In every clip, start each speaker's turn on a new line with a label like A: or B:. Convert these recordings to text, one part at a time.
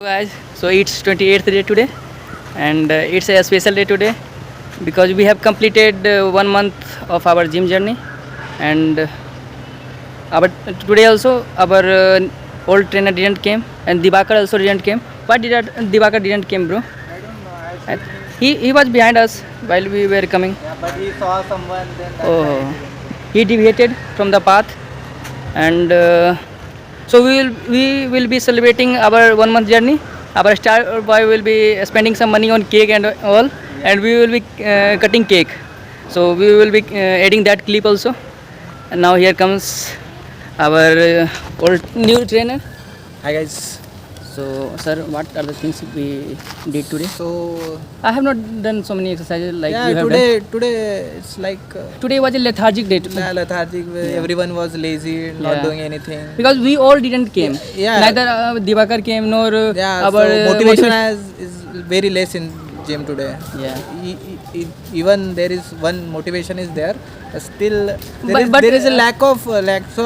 A: Guys, so it's 28th day today, and it's a special day today because we have completed 1 month of our gym journey, and our today also our old trainer didn't came, and Dibakar also didn't came. Why did Dibakar didn't came, bro?
B: I don't know.
A: He was behind us while we were coming.
B: Yeah, but he saw someone, then that's why
A: Oh,
B: he didn't.
A: he deviated from the path, and so we will be celebrating our 1 month journey. Our star boy will be spending some money on cake and all, and we will be cutting cake. So we will be adding that clip also. And now here comes our old new trainer.
B: Hi guys.
A: So sir, what are the things we did today?
B: So
A: I have not done so many exercises like
B: yeah,
A: you have done.
B: today it's like
A: Today was a lethargic day.
B: lethargic. Everyone was lazy, not
A: Yeah.
B: doing anything.
A: Because we all didn't came.
B: Yeah.
A: Neither Dibakar came nor
B: Yeah,
A: our
B: so motivation is very less in gym today.
A: Yeah.
B: Even there is one motivation is there. Still,
A: But
B: there is a lack of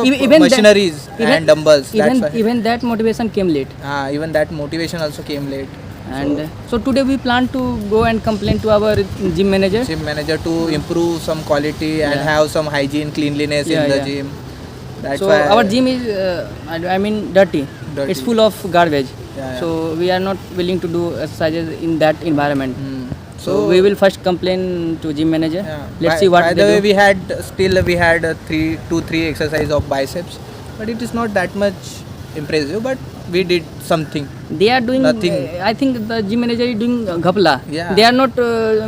A: even
B: machineries and dumbbells. That's why.
A: Even that motivation came late.
B: Even that motivation also came late.
A: And so today we plan to go and complain to our gym manager.
B: Gym manager to improve some quality and have some hygiene, cleanliness
A: Yeah,
B: in the
A: yeah.
B: gym. That's
A: So
B: why
A: our gym is I mean dirty.
B: Dirty.
A: It's full of garbage.
B: Yeah.
A: So we are not willing to do exercises in that environment. So
B: So
A: we will first complain to gym manager.
B: yeah.
A: Let's see what
B: By
A: they
B: the way,
A: do.
B: we had 3 exercise of biceps, but it is not that much impressive. But we did something.
A: They are doing
B: Nothing.
A: I think the gym manager is doing ghapla.
B: Yeah.
A: They are not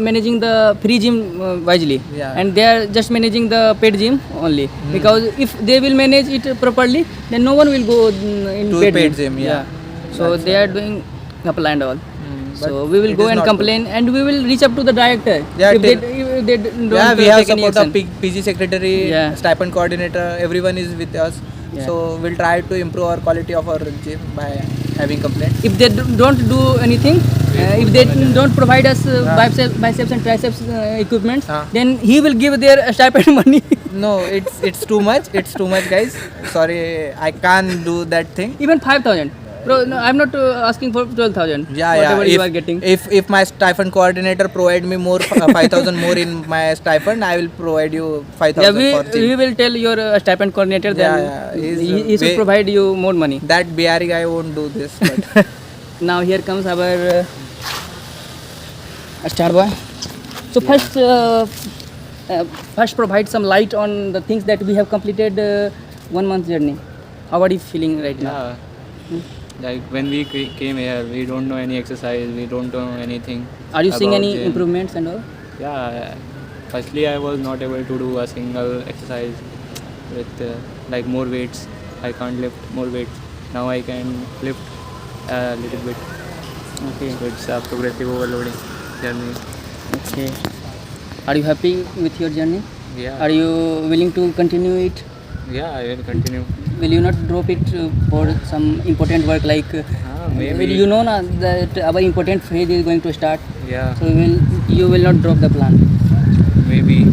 A: managing the free gym wisely.
B: Yeah.
A: And they are just managing the paid gym only. Because if they will manage it properly, then no one will go in
B: To
A: paid,
B: paid gym, yeah.
A: So
B: That's
A: they are doing ghapla and all. So
B: but
A: we will
B: it
A: go
B: is
A: and
B: not
A: complain, and we will reach up to the director.
B: Yeah,
A: if they don't
B: Yeah, we have
A: take any
B: support of
A: action.
B: PG secretary,
A: Yeah.
B: stipend coordinator. Everyone is with us.
A: Yeah.
B: So we'll try to improve our quality of our gym by having complaints.
A: If they don't do anything, if they don't provide us biceps and triceps equipments, then he will give their stipend money.
B: No, it's too much. It's too much, guys. Sorry, I can't do that thing.
A: Even 5,000. Bro, no, I'm not asking for 12,000.
B: Yeah,
A: whatever
B: yeah.
A: you are getting.
B: If my stipend coordinator provide me more 5,000 more in my stipend, I will provide you 5,000
A: Yeah,
B: for gym.
A: we will tell your stipend coordinator
B: Yeah,
A: that
B: yeah,
A: he should provide you more money.
B: That BRE guy won't do this. But
A: Now here comes our star boy. So first provide some light on the things that we have completed 1 month journey. How are you feeling right now?
C: Yeah. Like when we came here, we don't know any exercise, we don't know anything.
A: Are you seeing
C: about
A: any
C: gym.
A: improvements and all?
C: Yeah. Firstly, I was not able to do a single exercise with like more weights. I can't lift more weights. Now I can lift a little bit.
A: Okay.
C: So it's a progressive overloading journey.
A: Okay. Are you happy with your journey?
C: Yeah.
A: Are you willing to continue it?
C: Yeah, I will continue.
A: Will you not drop it for some important work like
C: Maybe.
A: will you know na, that our important phase is going to start?
C: Yeah.
A: So you will not drop the plan.
C: Maybe.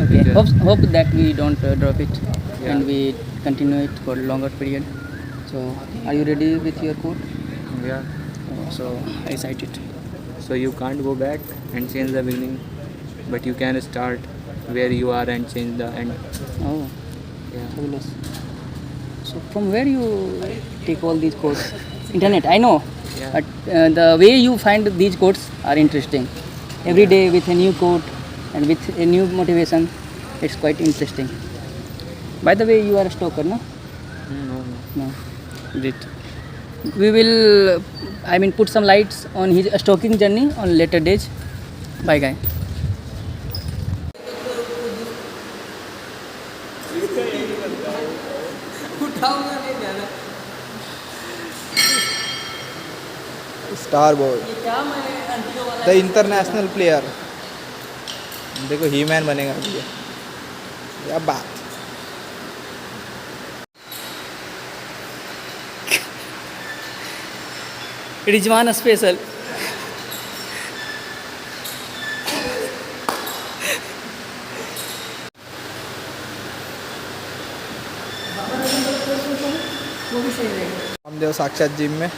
A: Okay.
C: Yeah.
A: Hope that we don't drop it
C: Yeah.
A: and we continue it for longer period. So are you ready with your code?
C: Yeah.
A: So recite it.
C: So you can't go back and change the beginning, but you can start where you are and change the end.
A: Oh,
C: Yeah.
A: fabulous. So from where you take all these codes? Internet, I know.
C: Yeah.
A: But the way you find these codes are interesting. Every day with a new code and with a new motivation, it's quite interesting. By the way, you are a stalker, no?
C: No.
A: No. Great. We will, put some lights on his stalking journey on later days. Bye, guy.
B: Star boy the international player देखो ही man बनेगा मुझे क्या बात
A: Rijwan special.
B: हम जो साक्षात gym में